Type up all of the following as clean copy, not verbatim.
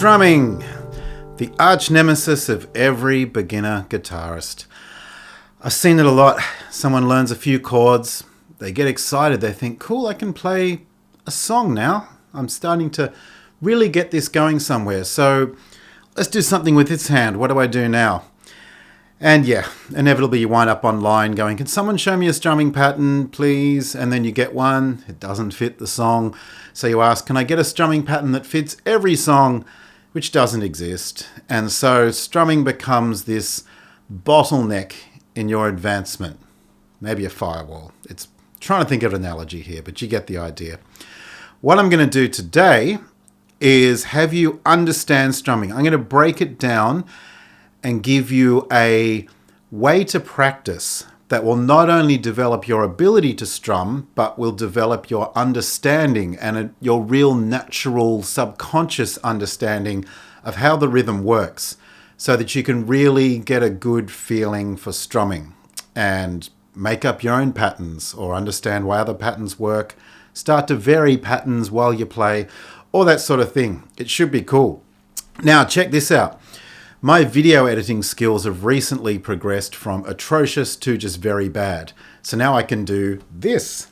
Strumming, the arch nemesis of every beginner guitarist. I've seen it a lot. Someone learns a few chords, they get excited, they think, cool, I can play a song now. I'm starting to really get this going somewhere. So let's do something with this hand. What do I do now? And yeah, inevitably you wind up online going, can someone show me a strumming pattern, please? And then you get one, it doesn't fit the song. So you ask, can I get a strumming pattern that fits every song, which doesn't exist? And so strumming becomes this bottleneck in your advancement. Maybe a firewall. It's trying to think of an analogy here, but you get the idea. What I'm going to do today is have you understand strumming. I'm going to break it down and give you a way to practice that will not only develop your ability to strum, but will develop your understanding and your real natural subconscious understanding of how the rhythm works, so that you can really get a good feeling for strumming and make up your own patterns or understand why other patterns work, start to vary patterns while you play, all that sort of thing. It should be cool. Now, check this out. My video editing skills have recently progressed from atrocious to just very bad. So now I can do this.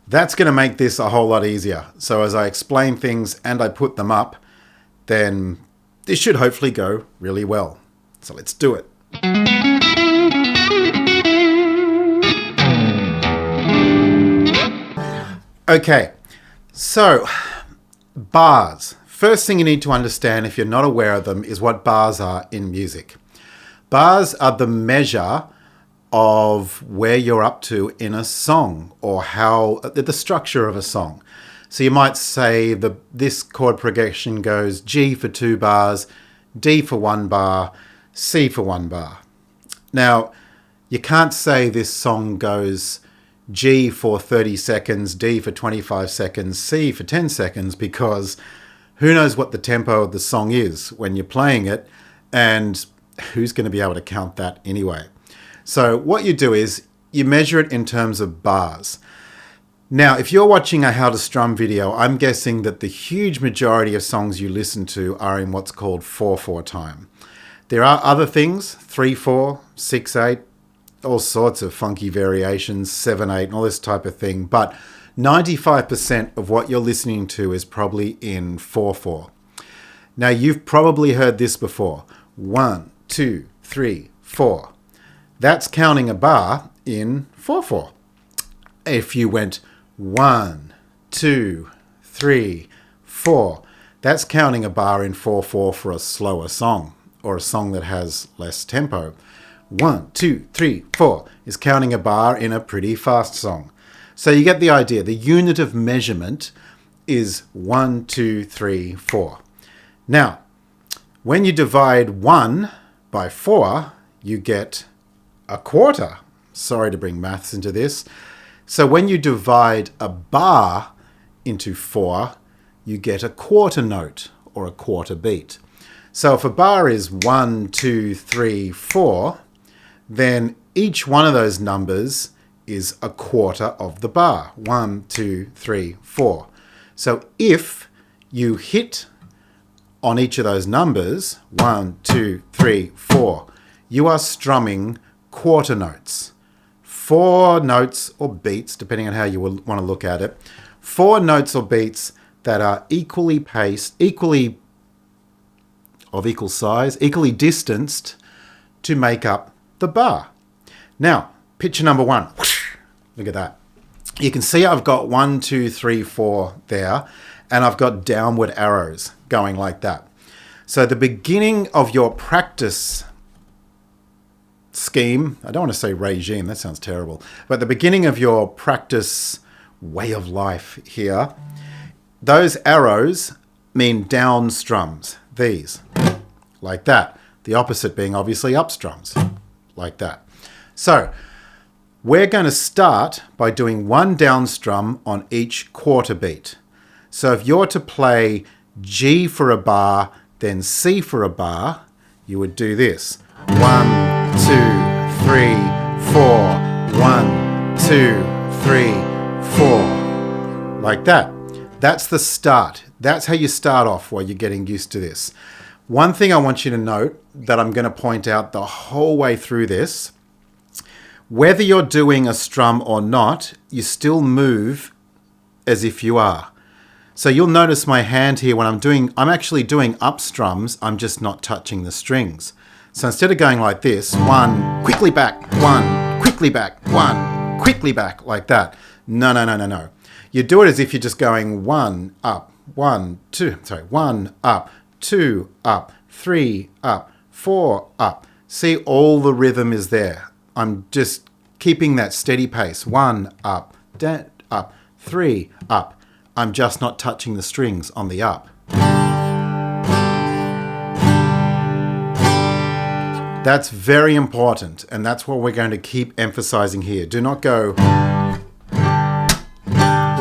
That's going to make this a whole lot easier. So as I explain things and I put them up, then this should hopefully go really well. So let's do it. Okay, so bars. First thing you need to understand, if you're not aware of them, is what bars are in music. Bars are the measure of where you're up to in a song, or how the structure of a song. So you might say this chord progression goes G for 2 bars, D for 1 bar, C for 1 bar. Now, you can't say this song goes G for 30 seconds, D for 25 seconds, C for 10 seconds, because who knows what the tempo of the song is when you're playing it, and who's going to be able to count that anyway? So what you do is you measure it in terms of bars. Now, if you're watching a How to Strum video, I'm guessing that the huge majority of songs you listen to are in what's called 4/4 time. There are other things, 3/4, 6/8, all sorts of funky variations, 7/8, and all this type of thing, but 95% of what you're listening to is probably in 4/4. Now, you've probably heard this before. 1, 2, 3, 4. That's counting a bar in 4/4. If you went 1, 2, 3, 4, that's counting a bar in 4/4 for a slower song, or a song that has less tempo. 1, 2, 3, 4 is counting a bar in a pretty fast song. So you get the idea. The unit of measurement is 1, 2, 3, 4. Now, when you divide 1 by 4, you get a quarter. Sorry to bring maths into this. So when you divide a bar into 4, you get a quarter note or a quarter beat. So if a bar is 1, 2, 3, 4, then each one of those numbers is a quarter of the bar. 1, 2, 3, 4. So if you hit on each of those numbers, 1, 2, 3, 4, you are strumming quarter notes. 4 notes or beats, depending on how you will want to look at it. 4 notes or beats that are equally paced, equally of equal size, equally distanced to make up the bar. Now, picture number 1. Look at that. You can see I've got 1, 2, 3, 4 there, and I've got downward arrows going like that. So the beginning of your practice scheme, I don't want to say regime, that sounds terrible, but the beginning of your practice way of life here, those arrows mean down strums, these, like that. The opposite being obviously up strums, like that. So we're going to start by doing 1 down strum on each quarter beat. So if you're to play G for a bar, then C for a bar, you would do this. 1, 2, 3, 4, 1, 2, 3, 4. Like that. That's the start. That's how you start off while you're getting used to this. One thing I want you to note that I'm going to point out the whole way through this, whether you're doing a strum or not, you still move as if you are. So you'll notice my hand here when I'm actually doing up strums, I'm just not touching the strings. So instead of going like this, 1, quickly back, 1, quickly back, 1, quickly back, like that. No. You do it as if you're just going 1 up, 1 up, 2 up, 3 up, 4 up. See, all the rhythm is there. I'm just keeping that steady pace. 1 up, up, 3 up. I'm just not touching the strings on the up. That's very important, and that's what we're going to keep emphasizing here. Do not go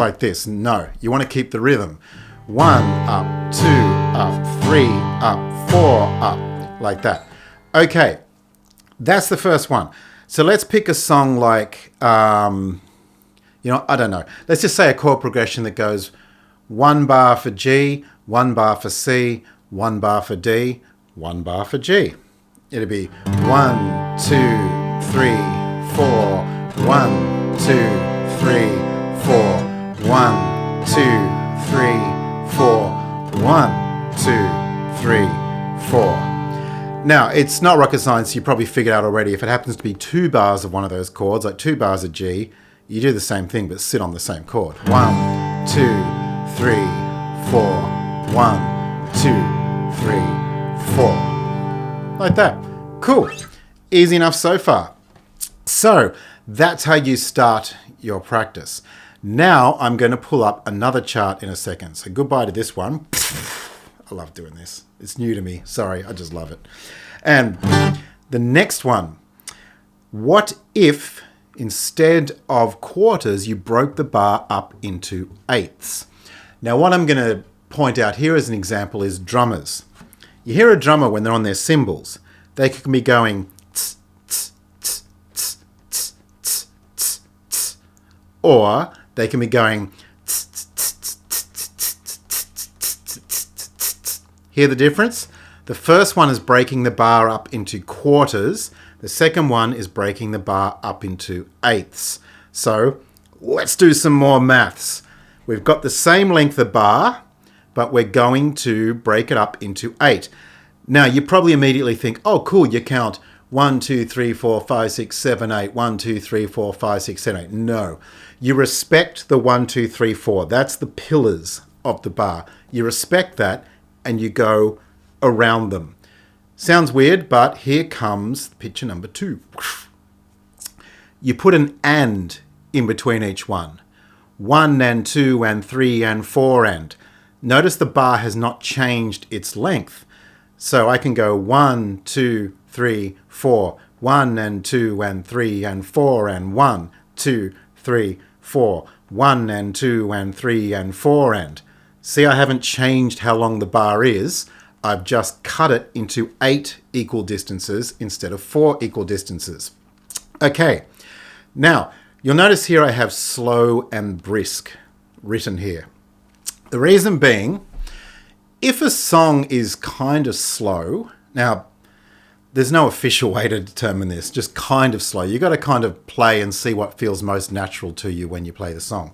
like this. No, you want to keep the rhythm. 1 up, 2 up, 3 up, 4 up, like that. Okay, that's the first one. So let's pick a song like, I don't know. Let's just say a chord progression that goes 1 bar for G, 1 bar for C, 1 bar for D, 1 bar for G. It'd be 1, 2, 3, 4, 1, 2, 3, 4, 1, 2, 3, 4, 1, 2, 3, 4. Now, it's not rocket science. You probably figured out already. If it happens to be 2 bars of one of those chords, like 2 bars of G, you do the same thing, but sit on the same chord. 1, 2, 3, 4, 1, 2, 3, 4. Like that. Cool. Easy enough so far. So that's how you start your practice. Now I'm going to pull up another chart in a second. So goodbye to this one. I love doing this. It's new to me. Sorry, I just love it. And the next one. What if instead of quarters, you broke the bar up into eighths? Now, what I'm going to point out here as an example is drummers. You hear a drummer when they're on their cymbals. They can be going tss, tss, tss, tss, tss, tss, tss, tss, or they can be going tss, tss, tss, tss, tss, tss, tss, tss, tss, tss. Hear the difference? The first one is breaking the bar up into quarters. The second one is breaking the bar up into eighths. So let's do some more maths. We've got the same length of bar, but we're going to break it up into 8. Now, you probably immediately think, oh, cool, you count 1, 2, 3, 4, 5, 6, 7, 8. 1, 2, 3, 4, 5, 6, 7, 8. No. You respect the 1, 2, 3, 4. That's the pillars of the bar. You respect that and you go around them. Sounds weird, but here comes picture number 2. You put an and in between each one. 1 and 2 and 3 and 4 and. Notice the bar has not changed its length. So I can go 1, 2, 3, 4, 1 and 2 and 3 and 4 and 1, 2, 3, 4, 1 and 2 and 3 and 4 and. See, I haven't changed how long the bar is. I've just cut it into 8 equal distances instead of 4 equal distances. Okay, now you'll notice here I have slow and brisk written here. The reason being, if a song is kind of slow, now there's no official way to determine this, just kind of slow. You've got to kind of play and see what feels most natural to you when you play the song.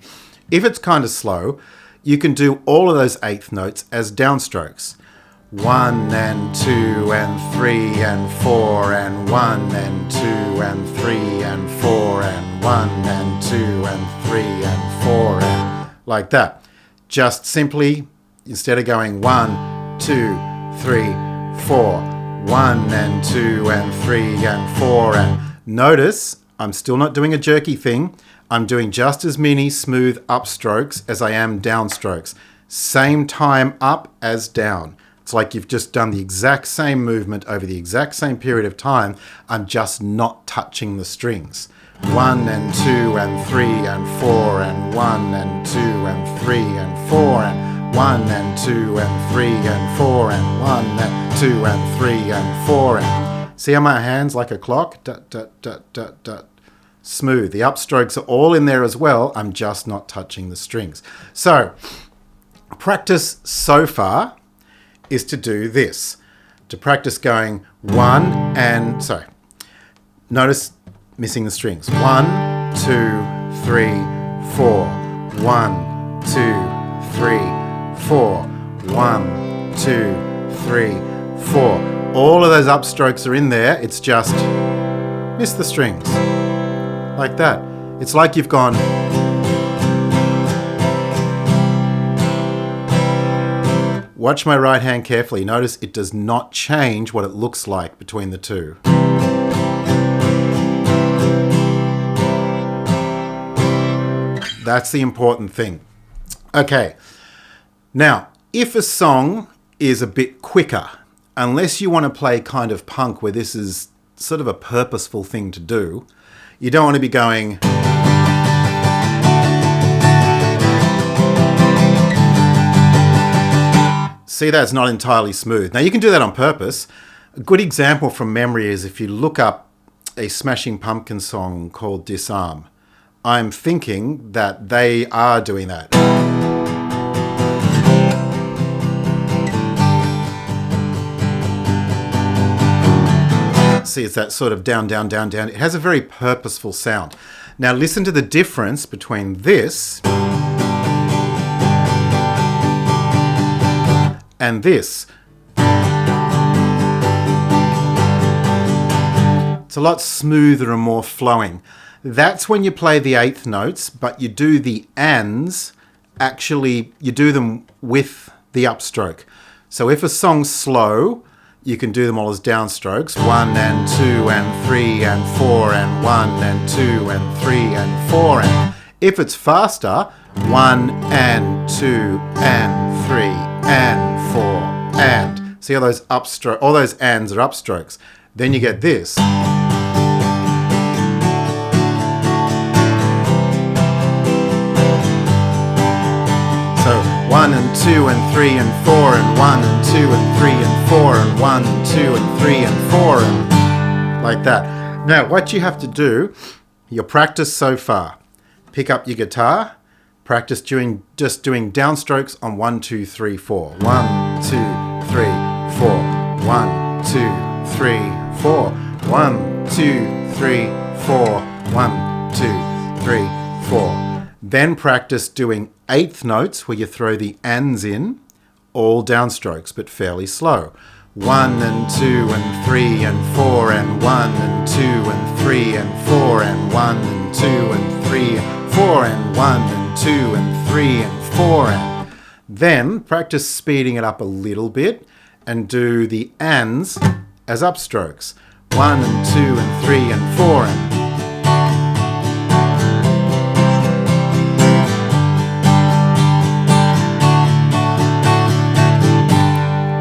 If it's kind of slow, you can do all of those eighth notes as downstrokes. 1 and 2 and 3 and 4 and 1 and 2 and 3 and 4 and 1 and 2 and 3 and 4 and like that. Just simply, instead of going 1, 2, 3, 4, 1 and 2 and 3 and 4 and notice I'm still not doing a jerky thing. I'm doing just as many smooth upstrokes as I am downstrokes. Same time up as down. It's like you've just done the exact same movement over the exact same period of time. I'm just not touching the strings. 1 and 2 and 3 and 4 and 1 and 2 and 3 and 4 and 1 and 2 and 3 and 4 and 1 and 2 and 3 and 4 and. See how my hands like a clock? Dut, dut, dut, dut, dut. Smooth. The upstrokes are all in there as well. I'm just not touching the strings. So Practice so far is to do this. To practice going notice missing the strings. 1, 2, 3, 4. 1, 2, 3, 4. 1, 2, 3, 4. All of those upstrokes are in there. It's just miss the strings. Like that. It's like you've gone. Watch my right hand carefully. Notice it does not change what it looks like between the two. That's the important thing. Okay. Now, if a song is a bit quicker, unless you want to play kind of punk where this is sort of a purposeful thing to do, you don't want to be going. See, that's not entirely smooth. Now, you can do that on purpose. A good example from memory is if you look up a Smashing Pumpkins song called Disarm. I'm thinking that they are doing that. See, it's that sort of down, down, down, down. It has a very purposeful sound. Now, listen to the difference between this and this. It's a lot smoother and more flowing. That's when you play the eighth notes, but you do the ands, actually, you do them with the upstroke. So if a song's slow, you can do them all as downstrokes. 1 and 2 and 3 and 4 and 1 and 2 and 3 and 4 and. If it's faster, 1 and 2 and 3 and 4 and. See all those upstroke, all those ands are upstrokes. Then you get this. So 1 and 2 and 3 and 4 and 1 and 2 and 3 and 4 and 1 and 2 and 3 and 4 and like that. Now what you have to do, your practice so far, pick up your guitar, practice just doing downstrokes on 1, 2, 3, 4. 1, 2, 3, 4. 1, 2, 3, 4. 1, 2, 3, 4. 1, 2, 3, 4. Then practice doing eighth notes where you throw the ands in, all downstrokes, but fairly slow. 1 and 2 and 3 and 4 and 1 and 2 and 3 and 4 and 1 and 2 and 3 and 4 and 1 and 2 and 3 and 4 and. Then practice speeding it up a little bit and do the ands as upstrokes. 1 and 2 and 3 and 4 and.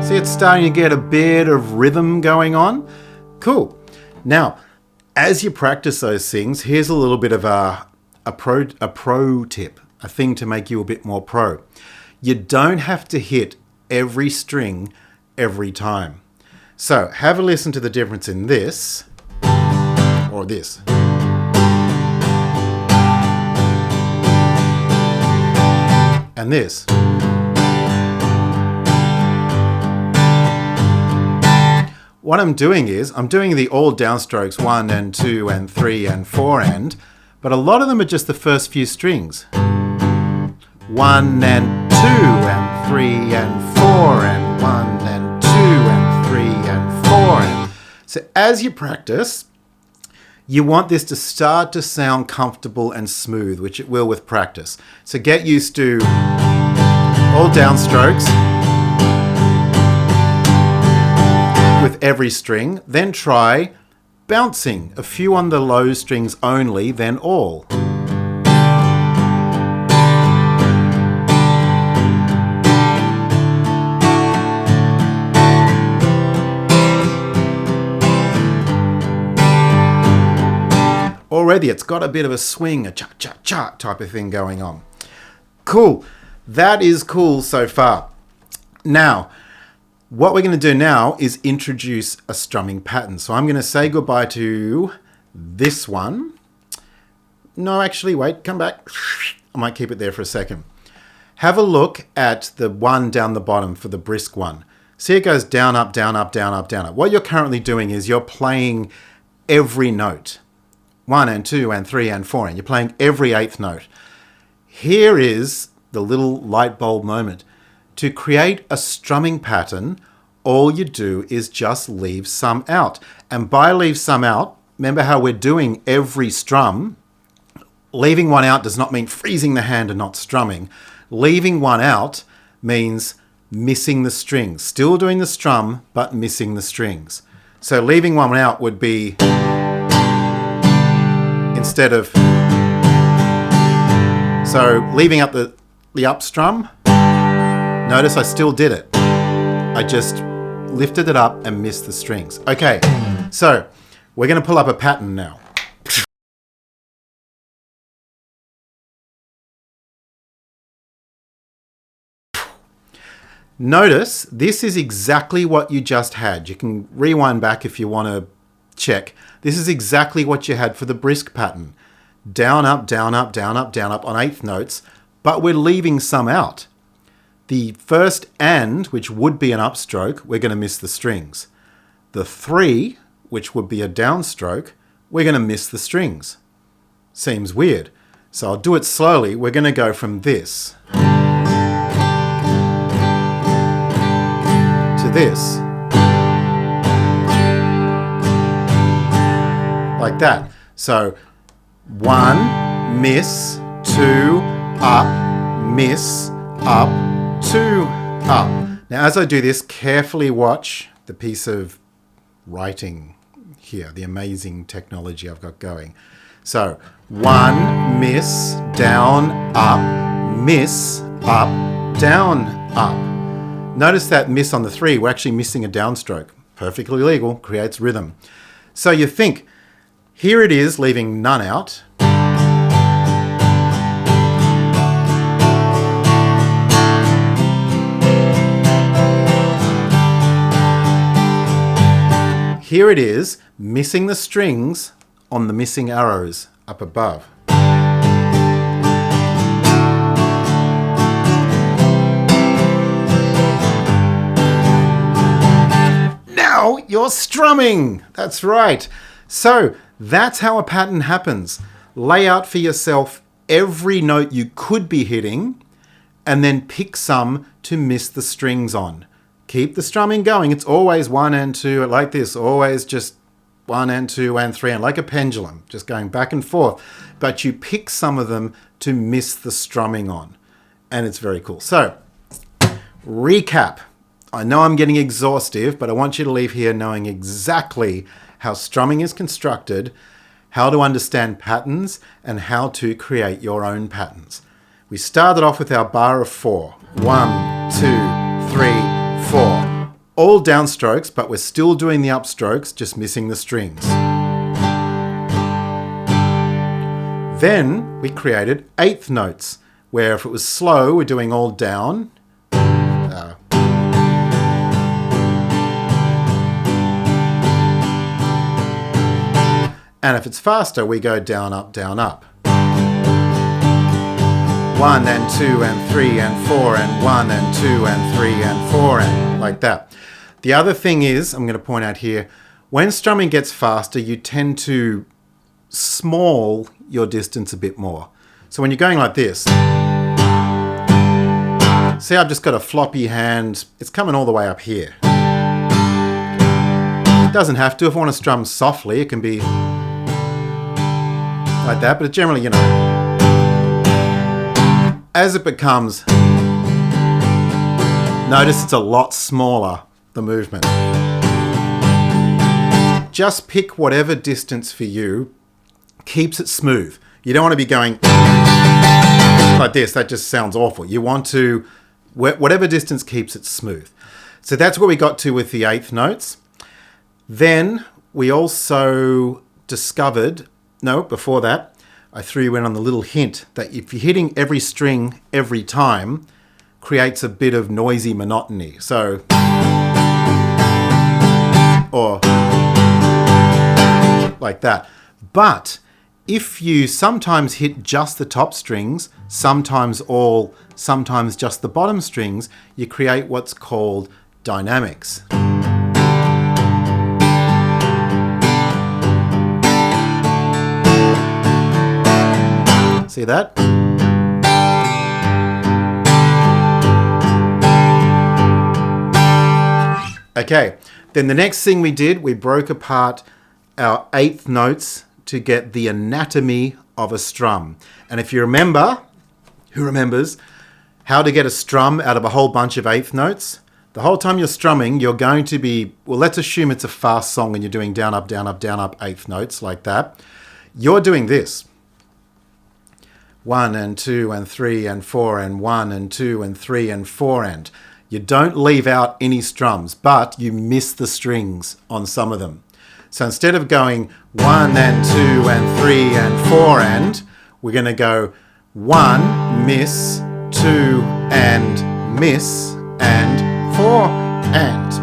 See, it's starting to get a bit of rhythm going on. Cool. Now, as you practice those things, here's a little bit of a pro tip, a thing to make you a bit more pro. You don't have to hit every string every time. So have a listen to the difference in this or this. And this. What I'm doing is, I'm doing the all downstrokes 1 and 2 and 3 and 4 and, but a lot of them are just the first few strings. 1 and 2 and 3 and 4 and 1 and 2 and 3 and 4 and. So as you practice, you want this to start to sound comfortable and smooth, which it will with practice. So get used to all downstrokes with every string, then try bouncing, a few on the low strings only, then all. Already it's got a bit of a swing, a cha-cha-cha type of thing going on. Cool. That is cool so far. Now, what we're going to do now is introduce a strumming pattern. So I'm going to say goodbye to this one. No, actually, wait, come back. I might keep it there for a second. Have a look at the one down the bottom for the brisk one. See, it goes down, up, down, up, down, up, down, up. What you're currently doing is you're playing every note. 1 and 2 and 3 and 4, and you're playing every eighth note. Here is the little light bulb moment. To create a strumming pattern, all you do is just leave some out. And by leave some out, remember how we're doing every strum. Leaving one out does not mean freezing the hand and not strumming. Leaving one out means missing the strings. Still doing the strum, but missing the strings. So leaving one out would be, instead of, so leaving out the up strum, notice I still did it. I just lifted it up and missed the strings. Okay, so we're going to pull up a pattern now. Notice this is exactly what you just had. You can rewind back if you want to check. This is exactly what you had for the brisk pattern. Down, up, down, up, down, up, down, up on eighth notes, but we're leaving some out. The first and, which would be an upstroke, we're going to miss the strings. The 3, which would be a downstroke, we're going to miss the strings. Seems weird. So I'll do it slowly. We're going to go from this to this. Like that. So 1, miss, 2, up, miss, up, 2, up. Now as I do this, carefully watch the piece of writing here, the amazing technology I've got going. So 1, miss, down, up, miss, up, down, up. Notice that miss on the 3, we're actually missing a downstroke. Perfectly legal, creates rhythm. So you think, here it is, leaving none out. Here it is, missing the strings on the missing arrows up above. Now you're strumming. That's right. So that's how a pattern happens. Lay out for yourself every note you could be hitting and then pick some to miss the strings on. Keep the strumming going. It's always 1 and 2 like this. Always just 1 and 2 and 3 and like a pendulum, just going back and forth. But you pick some of them to miss the strumming on. And it's very cool. So, recap. I know I'm getting exhaustive, but I want you to leave here knowing exactly how strumming is constructed, how to understand patterns, and how to create your own patterns. We started off with our bar of 4. 1, 2, 3, 4. All downstrokes, but we're still doing the upstrokes, just missing the strings. Then we created eighth notes, where if it was slow, we're doing all down. And if it's faster, we go down, up, down, up. 1 and 2 and 3 and 4 and 1 and 2 and 3 and 4 and like that. The other thing is, I'm going to point out here, when strumming gets faster, you tend to small your distance a bit more. So when you're going like this, see I've just got a floppy hand, it's coming all the way up here. It doesn't have to. If I want to strum softly, it can be like that, but generally, you know, as it becomes, notice it's a lot smaller, the movement. Just pick whatever distance for you keeps it smooth. You don't want to be going like this, that just sounds awful. You want to, whatever distance keeps it smooth. So that's what we got to with the eighth notes. Then we also discovered, no, before that, I threw you in on the little hint that if you're hitting every string every time, creates a bit of noisy monotony. So, or like that. But if you sometimes hit just the top strings, sometimes all, sometimes just the bottom strings, you create what's called dynamics. See that? Okay, then the next thing we did, we broke apart our eighth notes to get the anatomy of a strum. And if you remember, who remembers, how to get a strum out of a whole bunch of eighth notes? The whole time you're strumming, you're going to be, well, let's assume it's a fast song and you're doing down, up, down, up, down, up, eighth notes like that. You're doing this. 1 and 2 and 3 and 4 and 1 and 2 and 3 and 4 and. You don't leave out any strums, but you miss the strings on some of them. So instead of going 1 and 2 and 3 and 4 and, we're going to go 1, miss, 2 and miss, and 4 and,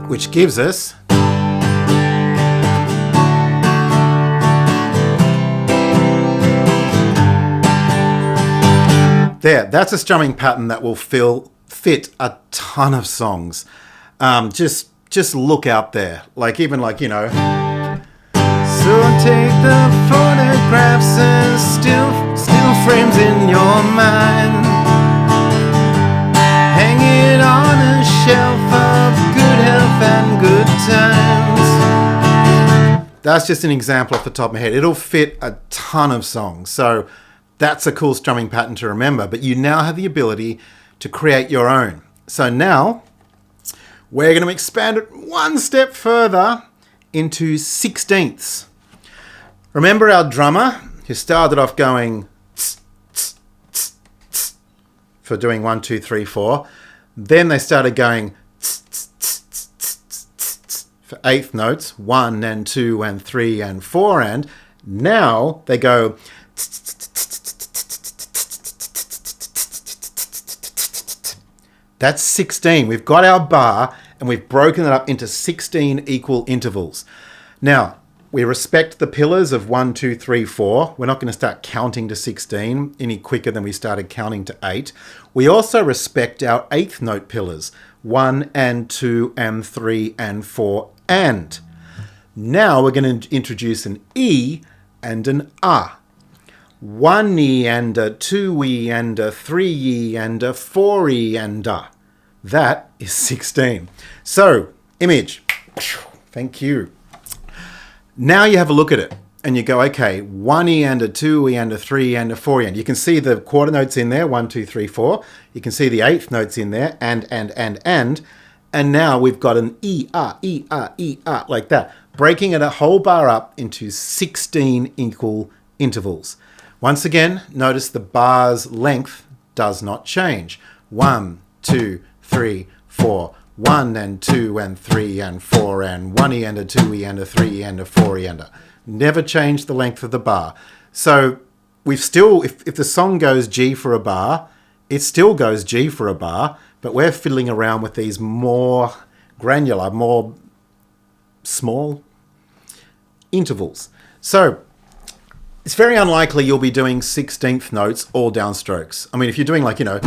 which gives us there. That's a strumming pattern that will fit a ton of songs. Just look out there, like even like, you know. So take the photographs and still frames in your mind. Hang it on a shelf of good health and good times. That's just an example off the top of my head. It'll fit a ton of songs. So that's a cool strumming pattern to remember, but you now have the ability to create your own. So now we're going to expand it one step further into sixteenths. Remember our drummer who started off going tss, tss, tss, tss, for doing 1, 2, 3, 4. Then they started going tss, tss, tss, tss, tss, tss, tss, for eighth notes, 1 and 2 and 3 and 4 and. Now they go tss, tss, tss, tss, that's 16. We've got our bar and we've broken it up into 16 equal intervals. Now, we respect the pillars of 1, 2, 3, 4. We're not going to start counting to 16 any quicker than we started counting to 8. We also respect our eighth note pillars, 1 and 2 and 3 and 4 and. Now we're going to introduce an E and an A. 1E and a 2E and a 3E and a 4E and a. That is 16. So, image. Thank you. Now you have a look at it and you go, okay, 1E and a 2E and a 3E and a 4E and. You can see the quarter notes in there, 1, 2, 3, 4. You can see the eighth notes in there, and. And now we've got an E, like that. Breaking it a whole bar up into 16 equal intervals. Once again, notice the bar's length does not change. 1, 2, 3, 4. 1 and 2 and 3 and 4 and 1E and a 2E and a 3E and a 4E and a. Never change the length of the bar. So we've still, if the song goes G for a bar, it still goes G for a bar, but we're fiddling around with these more granular, more small intervals. So it's very unlikely you'll be doing 16th notes all downstrokes. I mean, if you're doing like, you know,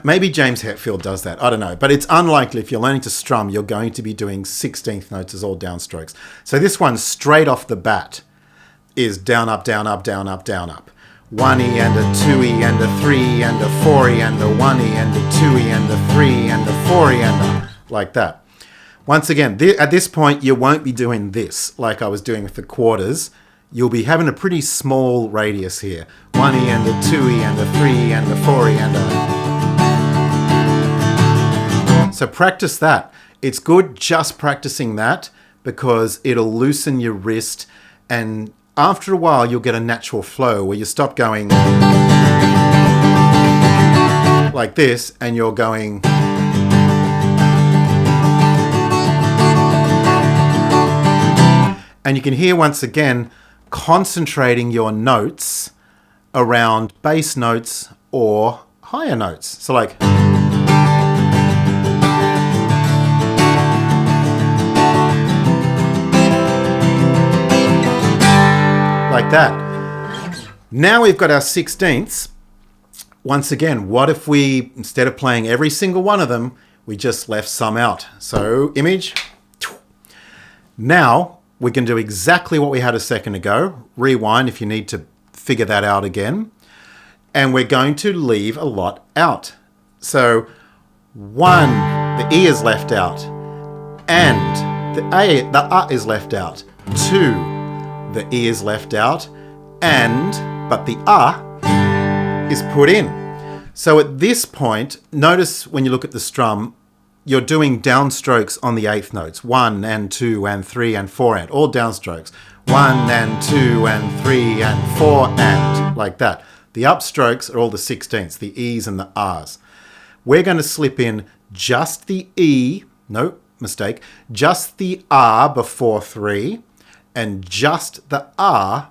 maybe James Hetfield does that. I don't know. But it's unlikely if you're learning to strum, you're going to be doing 16th notes as all downstrokes. So this one straight off the bat is down, up, down, up, down, up, down, up. 1E and a 2E and a 3E and a 4E and a 1E and a 2E and a 3E and a 4E and a, like that. Once again, at this point, you won't be doing this like I was doing with the quarters. You'll be having a pretty small radius here. 1E and a 2E and a 3E and a 4E and a. So practice that. It's good just practicing that because it'll loosen your wrist, and after a while you'll get a natural flow where you stop going like this and you're going. And you can hear once again concentrating your notes around bass notes or higher notes. So like. like that. Now we've got our 16ths. Once again, what if we, instead of playing every single one of them, we just left some out? So, image. Now, we can do exactly what we had a second ago. Rewind if you need to figure that out again. And we're going to leave a lot out. So, 1, the E is left out. And the is left out. 2, the E is left out. But the is put in. So at this point, notice when you look at the strum, you're doing downstrokes on the eighth notes. 1 and 2 and 3 and 4 and all downstrokes. 1 and 2 and 3 and 4 and like that. The upstrokes are all the 16ths, the E's and the R's. We're going to slip in just the E, no mistake, just the R before 3 and just the R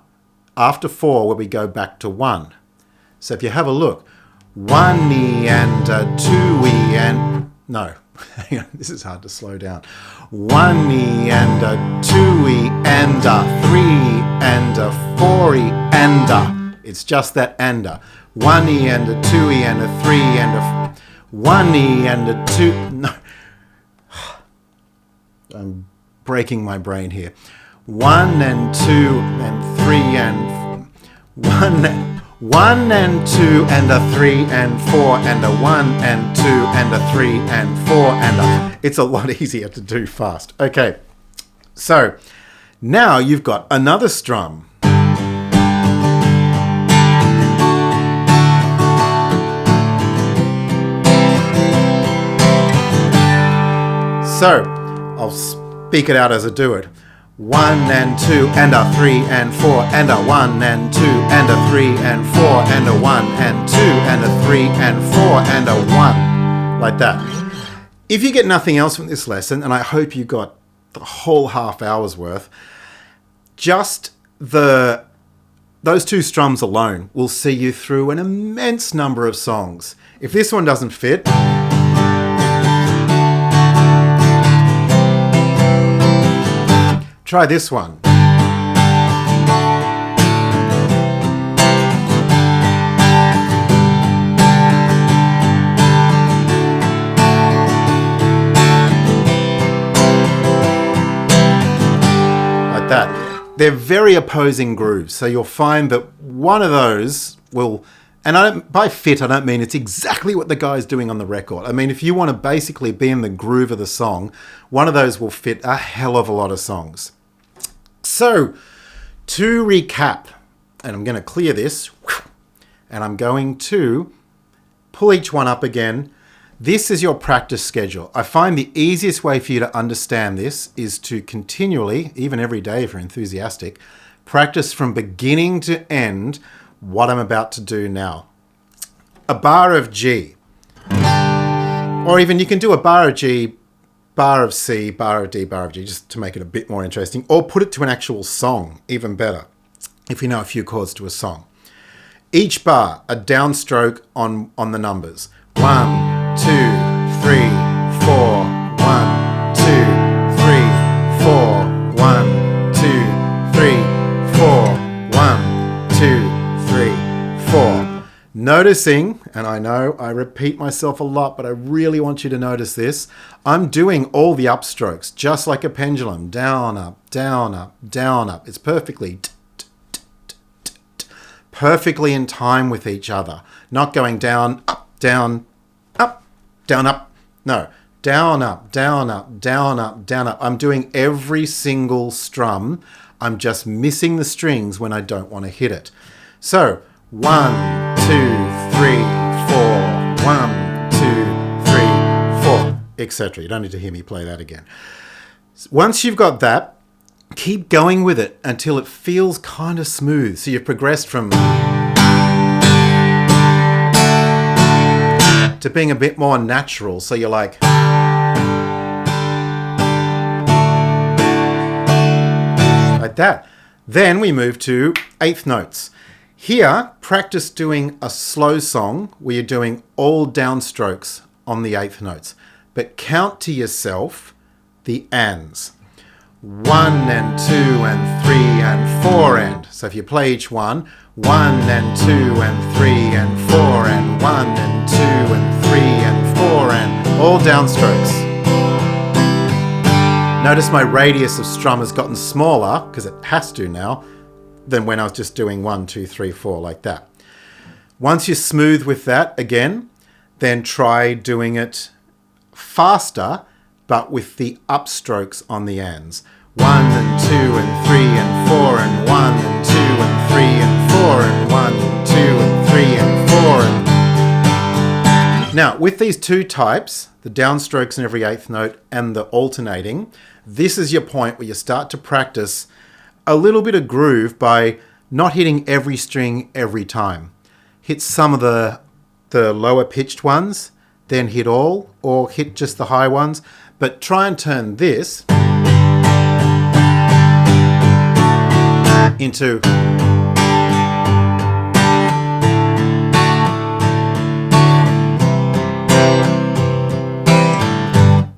after 4 where we go back to 1. So if you have a look, 1 E and a 2 E and... No, hang on, this is hard to slow down. 1 E and a 2 E and a 3 and a 4 E and a... It's just that and a. 1 E and a 2 E and a 3 and a... 1 E and a 2... No. I'm breaking my brain here. 1 and 2 and 3 and... 1 and 2 and a 3 and 4 and a 1 and 2 and a 3 and 4 and a... It's a lot easier to do fast. Okay, so now you've got another strum. So I'll speak it out as I do it. 1 and 2 and a 3 and 4 and a 1 and 2 and a 3 and 4 and a 1 and 2 and a 3 and 4 and a 1. Like that. If you get nothing else from this lesson, and I hope you got the whole half hour's worth, just those two strums alone will see you through an immense number of songs. If this one doesn't fit... Try this one. Like that. They're very opposing grooves, so you'll find that one of those will... And by fit, I don't mean it's exactly what the guy's doing on the record. I mean, if you want to basically be in the groove of the song, one of those will fit a hell of a lot of songs. So, to recap, and I'm going to clear this, and I'm going to pull each one up again. This is your practice schedule. I find the easiest way for you to understand this is to continually, even every day if you're enthusiastic, practice from beginning to end what I'm about to do now. A bar of G, or even you can do a bar of G, bar of C, bar of D, bar of G, just to make it a bit more interesting, or put it to an actual song, even better, if you know a few chords to a song. Each bar, a downstroke on the numbers. 1, 2, 3, 4, 1, 2, 3, 4, 1, 2, 3, 4, 1, 2, 3, 4. Noticing, and I know I repeat myself a lot, but I really want you to notice this. I'm doing all the upstrokes, just like a pendulum. Down, up, down, up, down, up. It's perfectly perfectly in time with each other. Not going down, up, down, up, down, up. No, down, up, down, up, down, up, down, up. I'm doing every single strum. I'm just missing the strings when I don't want to hit it. So, 1, 2, 3, 4, 1, 2, 3, 4, etc. You don't need to hear me play that again. Once you've got that, keep going with it until it feels kind of smooth. So you've progressed from to being a bit more natural. So you're like that. Then we move to eighth notes. Here, practice doing a slow song where you're doing all downstrokes on the eighth notes. But count to yourself the ands. 1 and 2 and 3 and 4 and. So if you play each one, 1 and 2 and 3 and 4 and 1 and 2 and 3 and 4 and all downstrokes. Notice my radius of strum has gotten smaller, because it has to now, than when I was just doing 1, 2, 3, 4 like that. Once you're smooth with that again, then try doing it faster, but with the upstrokes on the ands. 1 and 2 and 3 and 4 and 1 and 2 and 3 and 4 and 1 and 2 and 3 and 4 and... Now, with these two types, the downstrokes in every eighth note and the alternating, this is your point where you start to practice a little bit of groove by not hitting every string every time. Hit some of the lower pitched ones, then hit all, or hit just the high ones, but try and turn this into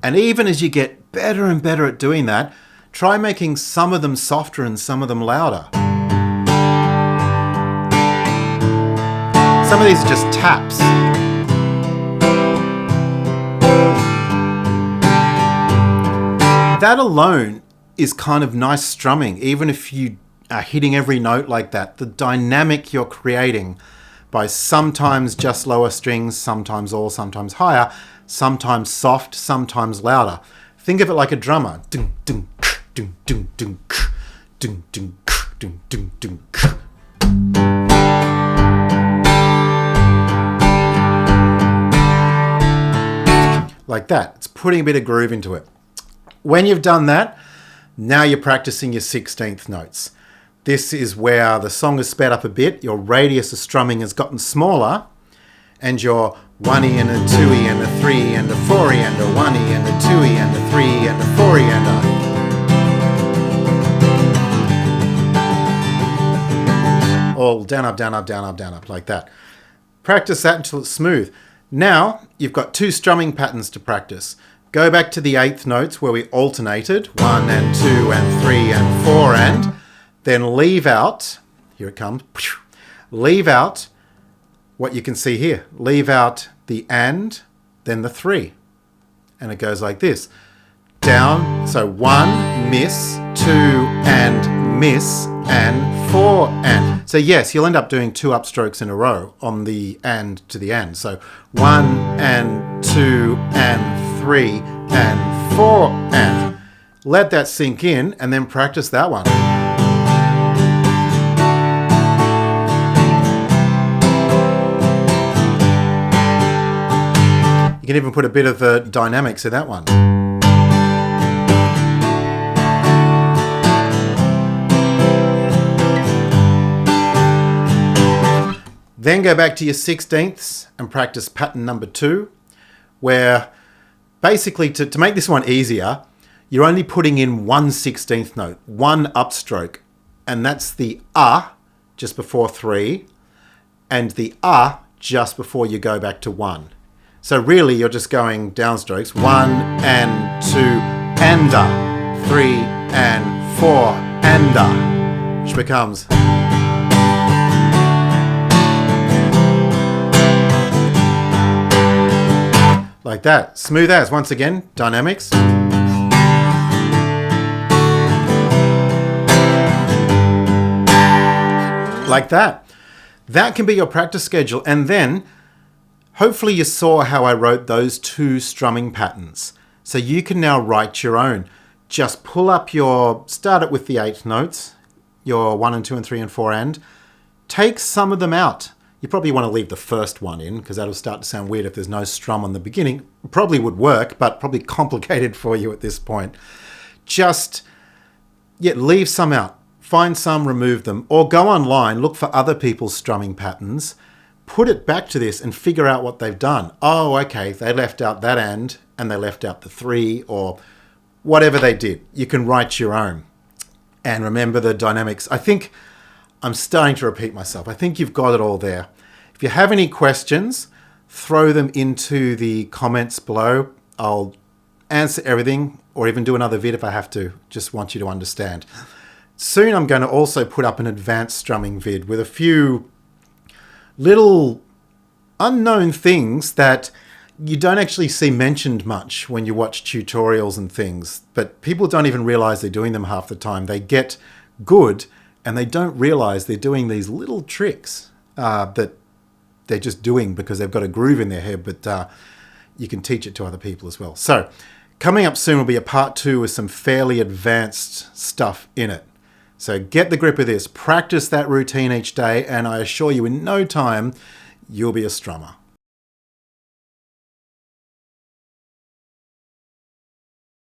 and even as you get better and better at doing that, try making some of them softer and some of them louder. Some of these are just taps. That alone is kind of nice strumming, even if you are hitting every note like that. The dynamic you're creating by sometimes just lower strings, sometimes all, sometimes higher, sometimes soft, sometimes louder. Think of it like a drummer. Ding, ding, ding, ding, ding, ding, ding, ding, ding, ding. Like that. It's putting a bit of groove into it. When you've done that, now you're practicing your 16th notes. This is where the song is sped up a bit, your radius of strumming has gotten smaller, and your 1E and a 2E and a 3 and a 4E and a 1E and a 2E and a 3 and a 4E and a... all down, up, down, up, down, up, down, up, like that. Practice that until it's smooth. Now, you've got two strumming patterns to practice. Go back to the eighth notes where we alternated, 1 and 2 and 3 and 4 and, then leave out, here it comes, leave out what you can see here. Leave out the and, then the 3. And it goes like this. Down, so 1, miss, 2 and miss, and 4 and. So yes, you'll end up doing 2 upstrokes in a row on the and to the and. So 1 and 2 and 3 and 4 and. Let that sink in and then practice that one. You can even put a bit of the dynamics in that one. Then go back to your 16ths and practice pattern number 2, where basically to make this one easier, you're only putting in 1 16th note, 1 upstroke, and that's the just before 3, and the just before you go back to 1. So really you're just going downstrokes, 1 and 2 and 3 and 4 and which becomes like that. Smooth as. Once again, dynamics. Like that. That can be your practice schedule. And then hopefully you saw how I wrote those 2 strumming patterns. So you can now write your own. Just pull up start it with the 8 notes, your 1 and 2 and 3 and 4 and. Take some of them out. You probably want to leave the first one in because that'll start to sound weird if there's no strum on the beginning. Probably would work, but probably complicated for you at this point. Just leave some out. Find some, remove them, or go online, look for other people's strumming patterns, put it back to this and figure out what they've done. Oh, okay, they left out that and they left out the 3 or whatever they did. You can write your own. And remember the dynamics. I think I'm starting to repeat myself. I think you've got it all there. If you have any questions, throw them into the comments below. I'll answer everything or even do another vid if I have to. Just want you to understand. Soon I'm going to also put up an advanced strumming vid with a few little unknown things that you don't actually see mentioned much when you watch tutorials and things, but people don't even realize they're doing them half the time. They get good and they don't realize they're doing these little tricks that they're just doing because they've got a groove in their head, but you can teach it to other people as well. So coming up soon will be a part 2 with some fairly advanced stuff in it. So get the grip of this, practice that routine each day, and I assure you in no time, you'll be a strummer.